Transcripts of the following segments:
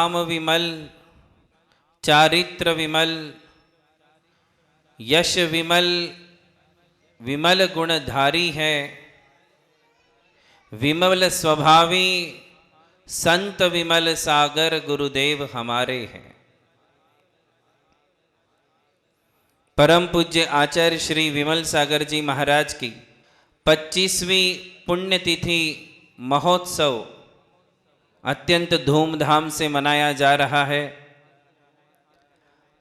नाम विमल, चारित्र विमल, यश विमल, विमल गुणधारी है। विमल स्वभावी संत विमल सागर गुरुदेव हमारे हैं। परम पूज्य आचार्य श्री विमल सागर जी महाराज की 25वीं पुण्यतिथि महोत्सव अत्यंत धूमधाम से मनाया जा रहा है।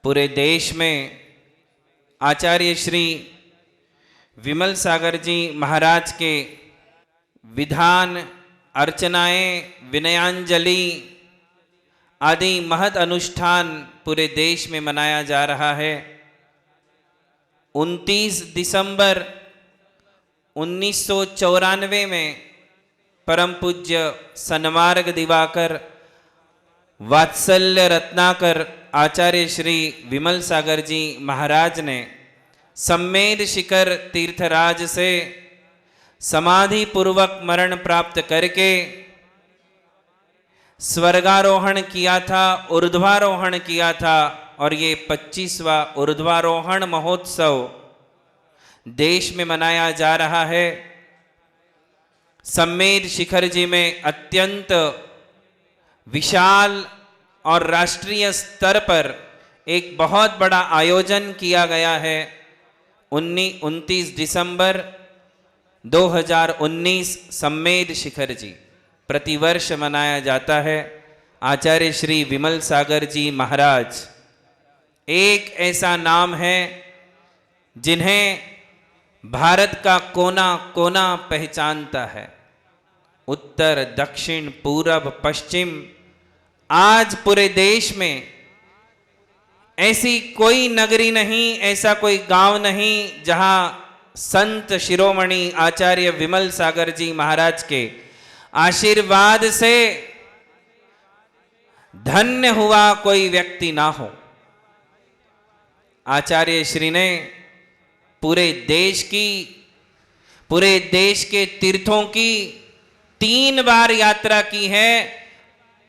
पूरे देश में आचार्य श्री विमल सागर जी महाराज के विधान, अर्चनाएं, विनयांजलि आदि महत् अनुष्ठान पूरे देश में मनाया जा रहा है। 29 दिसंबर 1994 में परम पूज्य सन्मार्ग दिवाकर वात्सल्य रत्नाकर आचार्य श्री विमल सागर जी महाराज ने सम्मेद शिखर तीर्थराज से समाधि पूर्वक मरण प्राप्त करके स्वर्गारोहण किया था, ऊर्ध्वारोहण किया था। और ये 25वां ऊर्ध्वारोहण महोत्सव देश में मनाया जा रहा है। सम्मेद शिखर जी में अत्यंत विशाल और राष्ट्रीय स्तर पर एक बहुत बड़ा आयोजन किया गया है। 29 दिसंबर 2019 सम्मेद शिखर जी प्रतिवर्ष मनाया जाता है। आचार्य श्री विमल सागर जी महाराज एक ऐसा नाम है जिन्हें भारत का कोना कोना पहचानता है। उत्तर, दक्षिण, पूरब, पश्चिम, आज पूरे देश में ऐसी कोई नगरी नहीं, ऐसा कोई गांव नहीं जहां संत शिरोमणि आचार्य विमल सागर जी महाराज के आशीर्वाद से धन्य हुआ कोई व्यक्ति ना हो। आचार्य श्री ने पूरे देश के तीर्थों की 3 बार यात्रा की है।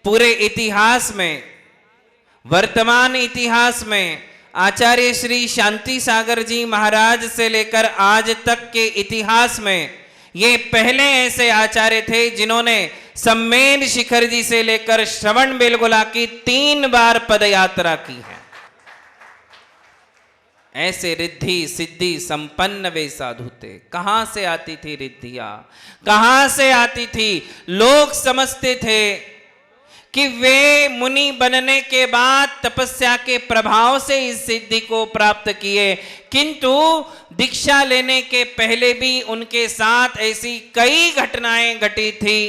पूरे इतिहास में, वर्तमान इतिहास में आचार्य श्री शांति सागर जी महाराज से लेकर आज तक के इतिहास में ये पहले ऐसे आचार्य थे जिन्होंने सम्मेद शिखर जी से लेकर श्रवण बेलगोला की 3 बार पदयात्रा की है। ऐसे रिद्धि सिद्धि संपन्न वे साधु थे। कहां से आती थी रिद्धियां, कहां से आती थी? लोग समझते थे कि वे मुनि बनने के बाद तपस्या के प्रभाव से इस सिद्धि को प्राप्त किए, किंतु दीक्षा लेने के पहले भी उनके साथ ऐसी कई घटनाएं घटी थी।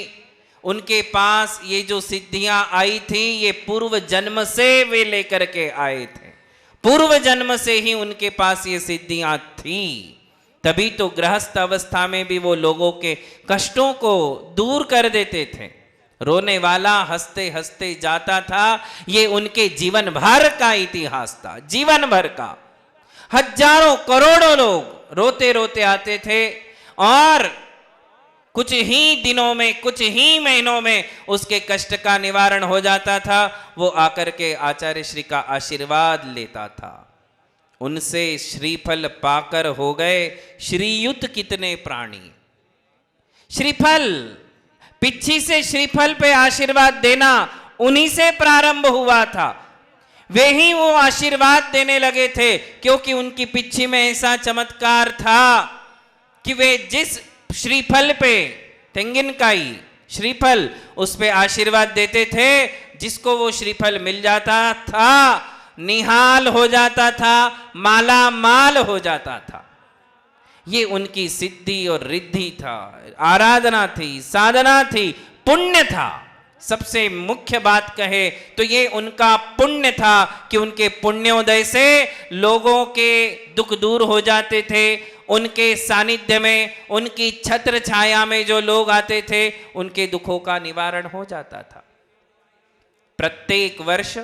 उनके पास ये जो सिद्धियां आई थी ये पूर्व जन्म से वे लेकर के आए थे। पूर्व जन्म से ही उनके पास ये सिद्धियां थी। तभी तो गृहस्थ अवस्था में भी वो लोगों के कष्टों को दूर कर देते थे। रोने वाला हंसते हंसते जाता था। ये उनके जीवन भर का इतिहास था, जीवन भर का। हजारों करोड़ों लोग रोते रोते आते थे और कुछ ही दिनों में, कुछ ही महीनों में उसके कष्ट का निवारण हो जाता था। वो आकर के आचार्य श्री का आशीर्वाद लेता था। उनसे श्रीफल पाकर हो गए श्रीयुत कितने प्राणी। श्रीफल, पिच्छी से श्रीफल पे आशीर्वाद देना उन्हीं से प्रारंभ हुआ था। वे ही वो आशीर्वाद देने लगे थे, क्योंकि उनकी पिच्छी में ऐसा चमत्कार था कि वे जिस श्रीफल पे, तेंगिनकाई श्रीफल, उस पे आशीर्वाद देते थे, जिसको वो श्रीफल मिल जाता था निहाल हो जाता था, माला माल हो जाता था। ये उनकी सिद्धि और रिद्धि था, आराधना थी, साधना थी, पुण्य था। सबसे मुख्य बात कहे तो ये उनका पुण्य था कि उनके पुण्योदय से लोगों के दुख दूर हो जाते थे। उनके सानिध्य में, उनकी छत्र छाया में जो लोग आते थे उनके दुखों का निवारण हो जाता था। प्रत्येक वर्ष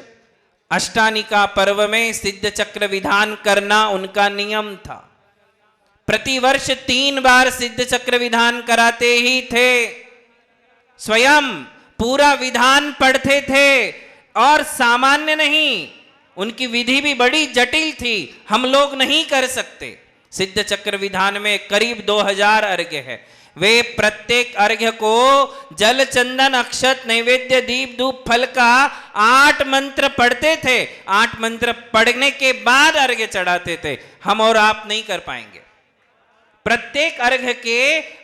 अष्टानिका पर्व में सिद्ध चक्र विधान करना उनका नियम था। प्रतिवर्ष 3 बार सिद्ध चक्र विधान कराते ही थे। स्वयं पूरा विधान पढ़ते थे, और सामान्य नहीं, उनकी विधि भी बड़ी जटिल थी, हम लोग नहीं कर सकते। सिद्ध चक्र विधान में करीब 2000 अर्घ्य है। वे प्रत्येक अर्घ्य को जल चंदन अक्षत नैवेद्य दीप धूप फल का 8 मंत्र पढ़ते थे। 8 मंत्र पढ़ने के बाद अर्घ्य चढ़ाते थे। हम और आप नहीं कर पाएंगे। प्रत्येक अर्घ्य के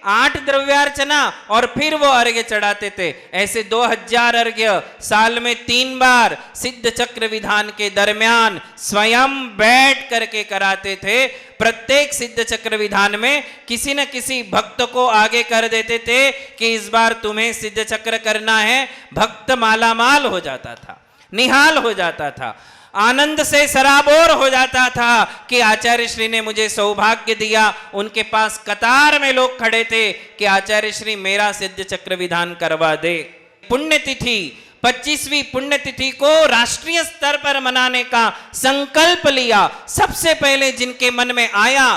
8 द्रव्यार्चना और फिर वो अर्घ्य चढ़ाते थे। ऐसे 2000 अर्घ्य साल में 3 बार सिद्ध चक्र विधान के दरमियान स्वयं बैठ करके कराते थे। प्रत्येक सिद्ध चक्र विधान में किसी न किसी भक्त को आगे कर देते थे कि इस बार तुम्हें सिद्ध चक्र करना है। भक्त मालामाल हो जाता था, निहाल हो जाता था, आनंद से सराबोर हो जाता था कि आचार्य श्री ने मुझे सौभाग्य दिया। उनके पास कतार में लोग खड़े थे कि आचार्य श्री मेरा सिद्ध चक्र विधान करवा दे। पुण्यतिथि 25वीं पुण्यतिथि को राष्ट्रीय स्तर पर मनाने का संकल्प लिया। सबसे पहले जिनके मन में आया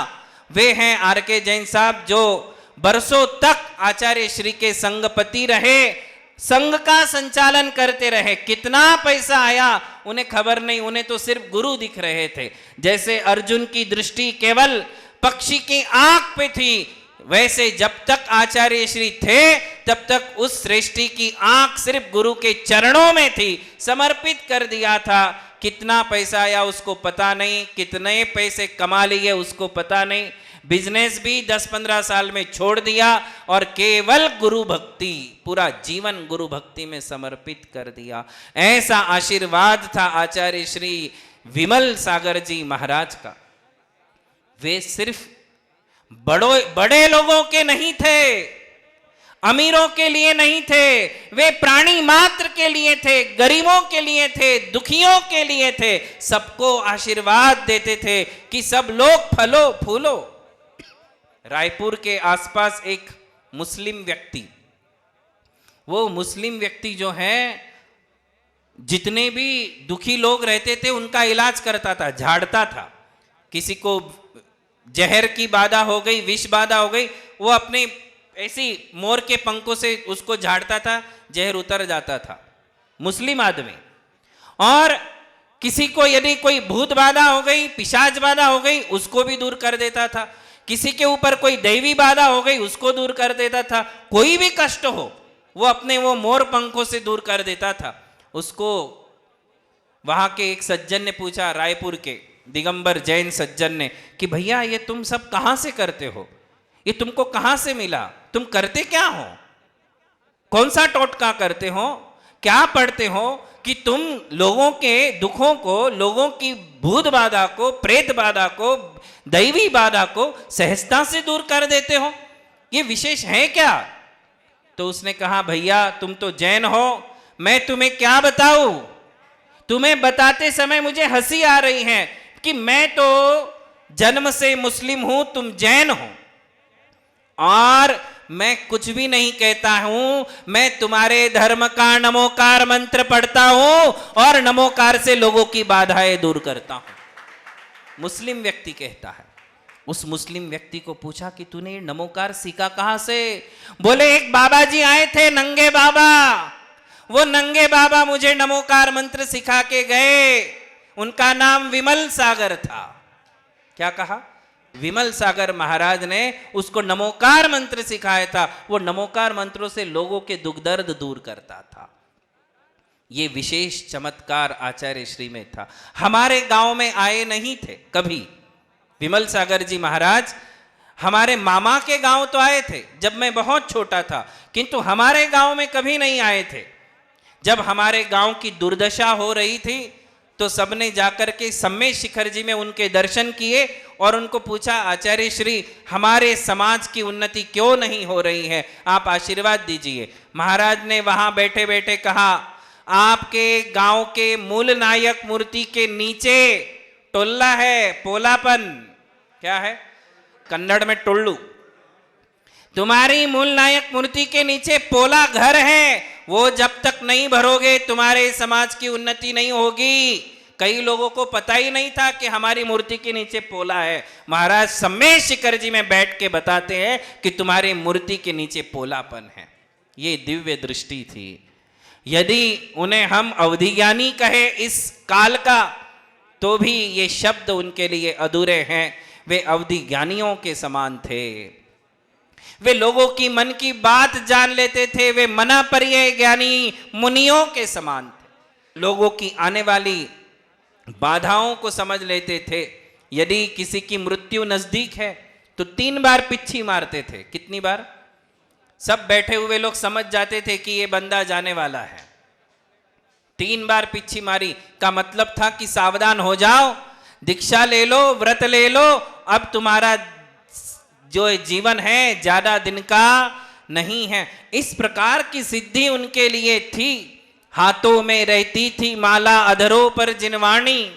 वे हैं आर.के. जैन साहब, जो बरसों तक आचार्य श्री के संगपति रहे, संघ का संचालन करते रहे। कितना पैसा आया उन्हें खबर नहीं, उन्हें तो सिर्फ गुरु दिख रहे थे। जैसे अर्जुन की दृष्टि केवल पक्षी की आंख पे थी, वैसे जब तक आचार्य श्री थे तब तक उस श्रेष्ठी की आंख सिर्फ गुरु के चरणों में थी, समर्पित कर दिया था। कितना पैसा आया उसको पता नहीं, कितने पैसे कमा लिए उसको पता नहीं। बिजनेस भी 10-15 साल में छोड़ दिया और केवल गुरु भक्ति, पूरा जीवन गुरु भक्ति में समर्पित कर दिया। ऐसा आशीर्वाद था आचार्य श्री विमल सागर जी महाराज का। वे सिर्फ बड़े लोगों के नहीं थे, अमीरों के लिए नहीं थे, वे प्राणी मात्र के लिए थे, गरीबों के लिए थे, दुखियों के लिए थे। सबको आशीर्वाद देते थे कि सब लोग फलो फूलो। रायपुर के आसपास एक मुस्लिम व्यक्ति, वो मुस्लिम व्यक्ति जो है जितने भी दुखी लोग रहते थे उनका इलाज करता था, झाड़ता था। किसी को जहर की बाधा हो गई, विष बाधा हो गई, वो अपने ऐसी मोर के पंखों से उसको झाड़ता था, जहर उतर जाता था। मुस्लिम आदमी। और किसी को यदि कोई भूत बाधा हो गई, पिशाच बाधा हो गई, उसको भी दूर कर देता था। किसी के ऊपर कोई दैवी बाधा हो गई, उसको दूर कर देता था। कोई भी कष्ट हो वो अपने वो मोर पंखों से दूर कर देता था। उसको वहां के एक सज्जन ने पूछा, रायपुर के दिगंबर जैन सज्जन ने, कि भैया ये तुम सब कहां से करते हो, ये तुमको कहां से मिला, तुम करते क्या हो, कौन सा टोटका करते हो, क्या पढ़ते हो कि तुम लोगों के दुखों को, लोगों की भूत बाधा को, प्रेत बाधा को, दैवी बाधा को सहजता से दूर कर देते हो, ये विशेष है क्या? तो उसने कहा, भैया तुम तो जैन हो, मैं तुम्हें क्या बताऊं, तुम्हें बताते समय मुझे हंसी आ रही है कि मैं तो जन्म से मुस्लिम हूं, तुम जैन हो, और मैं कुछ भी नहीं कहता हूं, मैं तुम्हारे धर्म का नमोकार मंत्र पढ़ता हूं और नमोकार से लोगों की बाधाएं दूर करता हूं। मुस्लिम व्यक्ति कहता है। उस मुस्लिम व्यक्ति को पूछा कि तूने नमोकार सीखा कहां से? बोले एक बाबा जी आए थे, नंगे बाबा, वो नंगे बाबा मुझे नमोकार मंत्र सिखा के गए। उनका नाम विमल सागर था। क्या कहा? विमल सागर महाराज ने उसको नमोकार मंत्र सिखाया था। वो नमोकार मंत्रों से लोगों के दुख दर्द दूर करता था। ये विशेष चमत्कार आचार्य श्री में था। हमारे गांव में आए नहीं थे कभी विमल सागर जी महाराज। हमारे मामा के गांव तो आए थे जब मैं बहुत छोटा था, किंतु हमारे गांव में कभी नहीं आए थे। जब हमारे गांव की दुर्दशा हो रही थी तो सबने जाकर के सम्मेद शिखर जी में उनके दर्शन किए और उनको पूछा, आचार्य श्री हमारे समाज की उन्नति क्यों नहीं हो रही है, आप आशीर्वाद दीजिए। महाराज ने वहां बैठे बैठे कहा, आपके गांव के मूल नायक मूर्ति के नीचे टोल्ला है, पोलापन। क्या है? कन्नड़ में टोल्लू। तुम्हारी मूल नायक मूर्ति के नीचे पोला घर है, वो जब तक नहीं भरोगे तुम्हारे समाज की उन्नति नहीं होगी। कई लोगों को पता ही नहीं था कि हमारी मूर्ति के नीचे पोला है। महाराज सम्मेद शिखर जी में बैठ के बताते हैं कि तुम्हारी मूर्ति के नीचे पोलापन है। ये दिव्य दृष्टि थी। यदि उन्हें हम अवधि ज्ञानी कहे इस काल का, तो भी ये शब्द उनके लिए अधूरे हैं। वे अवधि ज्ञानियों के समान थे। वे लोगों की मन की बात जान लेते थे। वे मना परिये ज्ञानी मुनियों के समान थे। लोगों की आने वाली बाधाओं को समझ लेते थे। यदि किसी की मृत्यु नजदीक है तो 3 बार पिच्छी मारते थे। कितनी बार? सब बैठे हुए लोग समझ जाते थे कि ये बंदा जाने वाला है। 3 बार पिच्छी मारी का मतलब था कि सावधान हो जाओ, दीक्षा ले लो, व्रत ले लो, अब तुम्हारा जो जीवन है ज्यादा दिन का नहीं है। इस प्रकार की सिद्धि उनके लिए थी। हाथों में रहती थी माला, अधरों पर जिनवाणी।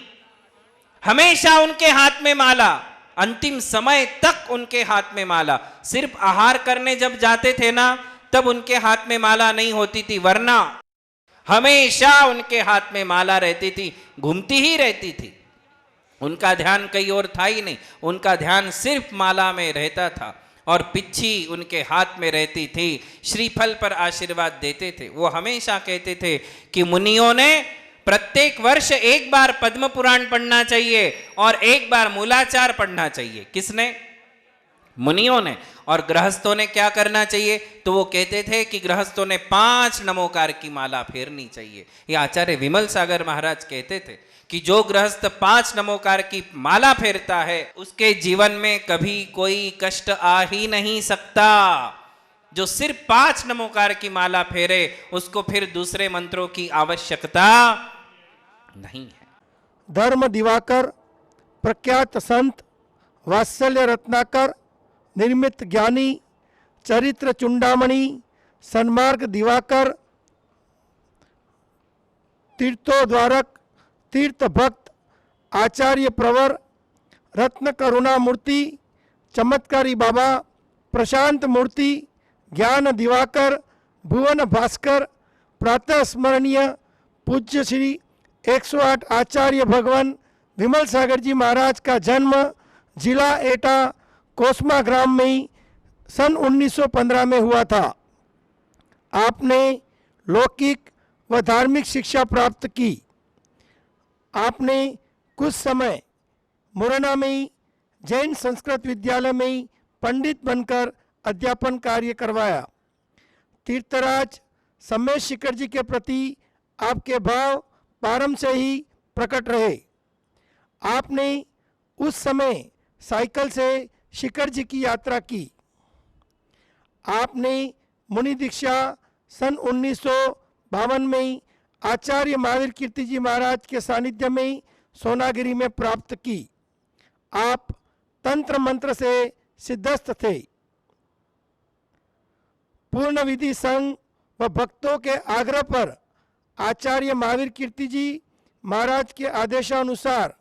हमेशा उनके हाथ में माला, अंतिम समय तक उनके हाथ में माला। सिर्फ आहार करने जब जाते थे ना, तब उनके हाथ में माला नहीं होती थी, वरना हमेशा उनके हाथ में माला रहती थी, घूमती ही रहती थी। उनका ध्यान कहीं और था ही नहीं, उनका ध्यान सिर्फ माला में रहता था। और पिच्छी उनके हाथ में रहती थी, श्रीफल पर आशीर्वाद देते थे। वो हमेशा कहते थे कि मुनियों ने प्रत्येक वर्ष 1 बार पद्म पुराण पढ़ना चाहिए और 1 बार मूलाचार पढ़ना चाहिए। किसने? मुनियों ने। और गृहस्थों ने क्या करना चाहिए? तो वो कहते थे कि गृहस्थों ने 5 नमोकार की माला फेरनी चाहिए। ये आचार्य विमल सागर महाराज कहते थे कि जो गृहस्थ 5 नमोकार की माला फेरता है, उसके जीवन में कभी कोई कष्ट आ ही नहीं सकता। जो सिर्फ 5 नमोकार की माला फेरे, उसको फिर दूसरे मंत्रों की आवश्यकता नहीं है। धर्म दिवाकर, प्रख्यात संत, वात्सल्य रत्नाकर, निर्मित ज्ञानी, चरित्र चुंडामणि, सन्मार्ग दिवाकर, तीर्थोद्वारक, तीर्थ भक्त, आचार्य प्रवर, रत्न करुणा मूर्ति, चमत्कारी बाबा, प्रशांत मूर्ति, ज्ञान दिवाकर, भुवन भास्कर, प्रातः स्मरणीय पूज्य श्री 108 आचार्य भगवान विमल सागर जी महाराज का जन्म जिला एटा कोसमा ग्राम में ही सन 1915 में हुआ था। आपने लौकिक व धार्मिक शिक्षा प्राप्त की। आपने कुछ समय मुरैना में ही जैन संस्कृत विद्यालय में ही पंडित बनकर अध्यापन कार्य करवाया। तीर्थराज सम्मेश शिखर जी के प्रति आपके भाव प्रारंभ से ही प्रकट रहे। आपने उस समय साइकिल से शिखर जी की यात्रा की। आपने मुनि दीक्षा सन 1952 में ही आचार्य महावीर कीर्ति जी महाराज के सानिध्य में ही सोनागिरी में प्राप्त की। आप तंत्र मंत्र से सिद्धस्थ थे। पूर्ण विधि संघ व भक्तों के आग्रह पर आचार्य महावीर कीर्ति जी महाराज के आदेशानुसार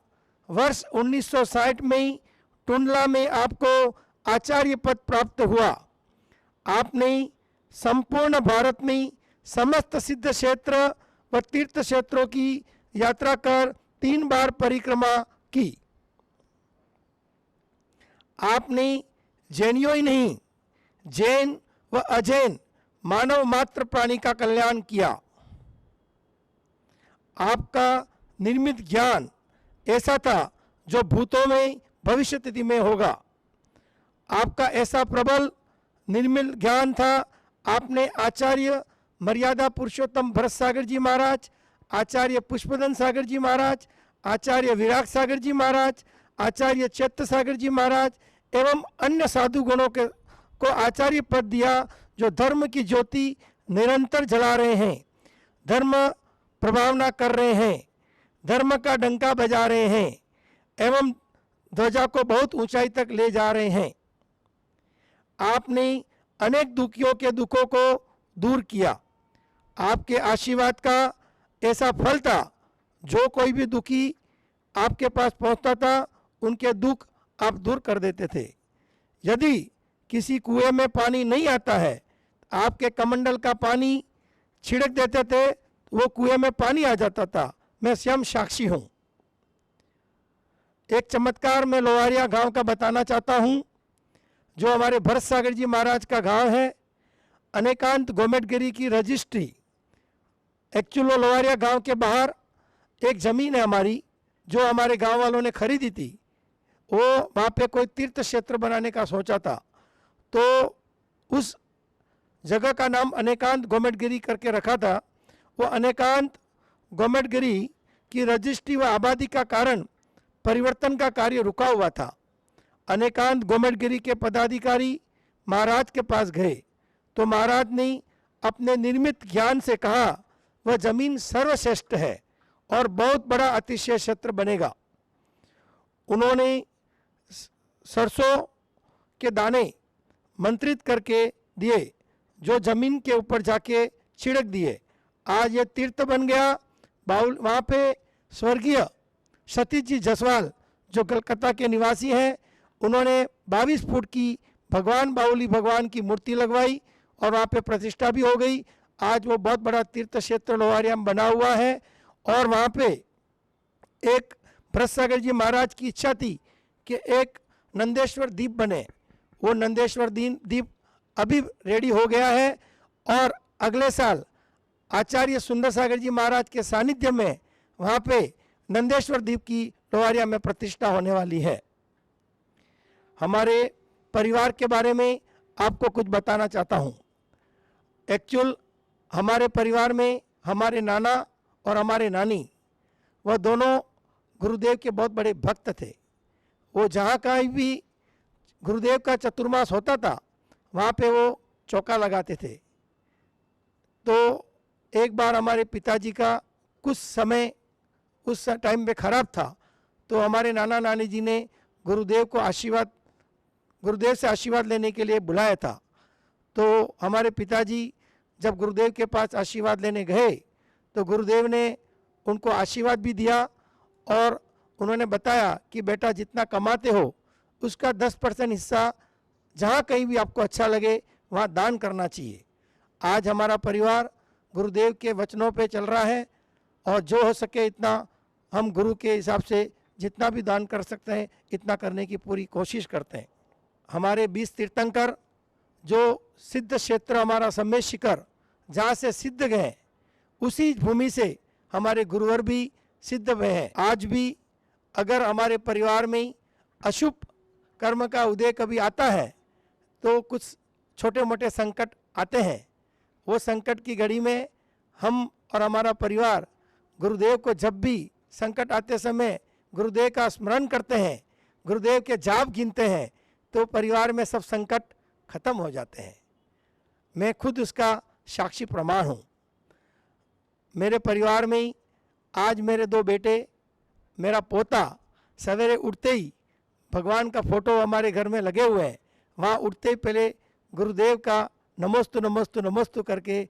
वर्ष 1960 में ही टुंडला में आपको आचार्य पद प्राप्त हुआ। आपने संपूर्ण भारत में समस्त सिद्ध क्षेत्र व तीर्थ क्षेत्रों की यात्रा कर 3 बार परिक्रमा की। आपने जैनियों ही नहीं, जैन व अजैन मानव मात्र प्राणी का कल्याण किया। आपका निर्मित ज्ञान ऐसा था जो भूतों में भविष्य तिथि में होगा। आपका ऐसा प्रबल निर्मल ज्ञान था। आपने आचार्य मर्यादा पुरुषोत्तम भरत सागर जी महाराज, आचार्य पुष्पदन सागर जी महाराज, आचार्य विराग सागर जी महाराज, आचार्य चैत्य सागर जी महाराज एवं अन्य साधु गणों को आचार्य पद दिया, जो धर्म की ज्योति निरंतर जला रहे हैं, धर्म प्रभावना कर रहे हैं, धर्म का डंका बजा रहे हैं एवं ध्वजा को बहुत ऊंचाई तक ले जा रहे हैं। आपने अनेक दुखियों के दुखों को दूर किया। आपके आशीर्वाद का ऐसा फल था, जो कोई भी दुखी आपके पास पहुंचता था, उनके दुख आप दूर कर देते थे। यदि किसी कुएं में पानी नहीं आता है, आपके कमंडल का पानी छिड़क देते थे, वो कुएं में पानी आ जाता था। मैं स्वयं साक्षी हूं। एक चमत्कार मैं लोहारिया गांव का बताना चाहता हूं, जो हमारे भरत सागर जी महाराज का गांव है। अनेकांत गोमेटगिरी की रजिस्ट्री एक्चुअली लोहारिया गांव के बाहर एक ज़मीन है हमारी, जो हमारे गांव वालों ने खरीदी थी। वो वहाँ पे कोई तीर्थ क्षेत्र बनाने का सोचा था, तो उस जगह का नाम अनेकांत गोमटगिरी करके रखा था। वो अनेकांत गोमटगिरी की रजिस्ट्री व आबादी का कारण परिवर्तन का कार्य रुका हुआ था। अनेकांत गोमटगिरी के पदाधिकारी महाराज के पास गए, तो महाराज ने अपने निर्मित ज्ञान से कहा वह जमीन सर्वश्रेष्ठ है और बहुत बड़ा अतिशय क्षेत्र बनेगा। उन्होंने सरसों के दाने मंत्रित करके दिए, जो जमीन के ऊपर जाके छिड़क दिए। आज ये तीर्थ बन गया। बाउल वहाँ पे स्वर्गीय सतीश जी जसवाल जो कलकत्ता के निवासी हैं, उन्होंने 22 फुट की भगवान बाउली भगवान की मूर्ति लगवाई और वहाँ पे प्रतिष्ठा भी हो गई। आज वो बहुत बड़ा तीर्थ क्षेत्र लोहारिया में बना हुआ है। और वहाँ पे एक भरतसागर जी महाराज की इच्छा थी कि एक नंदेश्वर द्वीप बने। वो नंदेश्वर द्वीप अभी रेडी हो गया है और अगले साल आचार्य सुंदर सागर जी महाराज के सानिध्य में वहाँ पे नंदेश्वर द्वीप की लोहारिया में प्रतिष्ठा होने वाली है। हमारे परिवार के बारे में आपको कुछ बताना चाहता हूँ। एक्चुअल हमारे परिवार में हमारे नाना और हमारे नानी, वह दोनों गुरुदेव के बहुत बड़े भक्त थे। वो जहाँ कहीं भी गुरुदेव का चतुर्मास होता था, वहाँ पे वो चौका लगाते थे। तो एक बार हमारे पिताजी का कुछ समय उस टाइम में ख़राब था, तो हमारे नाना नानी जी ने गुरुदेव से आशीर्वाद लेने के लिए बुलाया था। तो हमारे पिताजी जब गुरुदेव के पास आशीर्वाद लेने गए, तो गुरुदेव ने उनको आशीर्वाद भी दिया और उन्होंने बताया कि बेटा जितना कमाते हो उसका 10% हिस्सा जहाँ कहीं भी आपको अच्छा लगे वहाँ दान करना चाहिए। आज हमारा परिवार गुरुदेव के वचनों पे चल रहा है और जो हो सके इतना हम गुरु के हिसाब से जितना भी दान कर सकते हैं इतना करने की पूरी कोशिश करते हैं। हमारे 20 तीर्थंकर जो सिद्ध क्षेत्र हमारा सम्मेद शिखर जहाँ से सिद्ध गए, उसी भूमि से हमारे गुरुवर भी सिद्ध हुए हैं। आज भी अगर हमारे परिवार में अशुभ कर्म का उदय कभी आता है तो कुछ छोटे मोटे संकट आते हैं। वो संकट की घड़ी में हम और हमारा परिवार गुरुदेव को जब भी संकट आते समय गुरुदेव का स्मरण करते हैं, गुरुदेव के जाप गिनते हैं, तो परिवार में सब संकट खत्म हो जाते हैं। मैं खुद उसका साक्षी प्रमाण हूँ। मेरे परिवार में ही आज मेरे 2 बेटे, मेरा पोता सवेरे उठते ही भगवान का फोटो हमारे घर में लगे हुए हैं, वहाँ उठते ही पहले गुरुदेव का नमोस्तु नमोस्तु नमोस्तु करके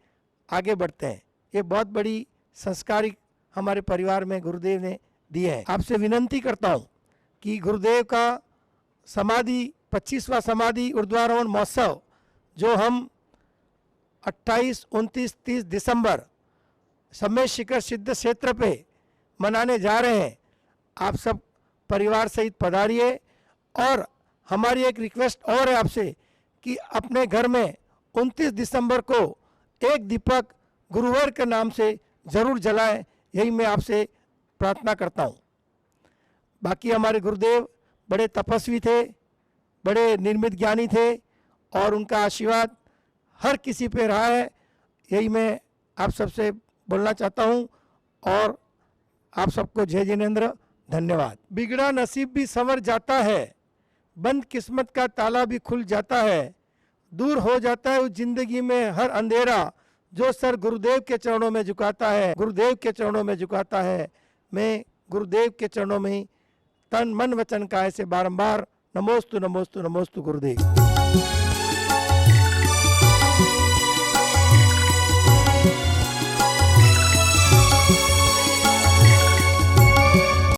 आगे बढ़ते हैं। ये बहुत बड़ी संस्कारिक हमारे परिवार में गुरुदेव ने दिए हैं। आपसे विनंती करता हूँ कि गुरुदेव का समाधि 25वां समाधि ऊर्ध्वारोहण महोत्सव जो हम 28, 29, 30 दिसंबर सम्मेद शिखर सिद्ध क्षेत्र पे मनाने जा रहे हैं, आप सब परिवार सहित पधारिए। और हमारी एक रिक्वेस्ट और है आपसे कि अपने घर में 29 दिसंबर को एक दीपक गुरुवर के नाम से ज़रूर जलाएं, यही मैं आपसे प्रार्थना करता हूँ। बाकी हमारे गुरुदेव बड़े तपस्वी थे, बड़े निर्मित ज्ञानी थे और उनका आशीर्वाद हर किसी पे रहा है, यही मैं आप सबसे बोलना चाहता हूँ। और आप सबको जय जिनेंद्र, धन्यवाद। बिगड़ा नसीब भी संवर जाता है, बंद किस्मत का ताला भी खुल जाता है, दूर हो जाता है उस जिंदगी में हर अंधेरा, जो सर गुरुदेव के चरणों में झुकाता है, गुरुदेव के चरणों में झुकाता है। मैं गुरुदेव के चरणों में तन मन वचन काया से बारंबार नमोस्तु नमोस्तु नमोस्तु गुरुदेव।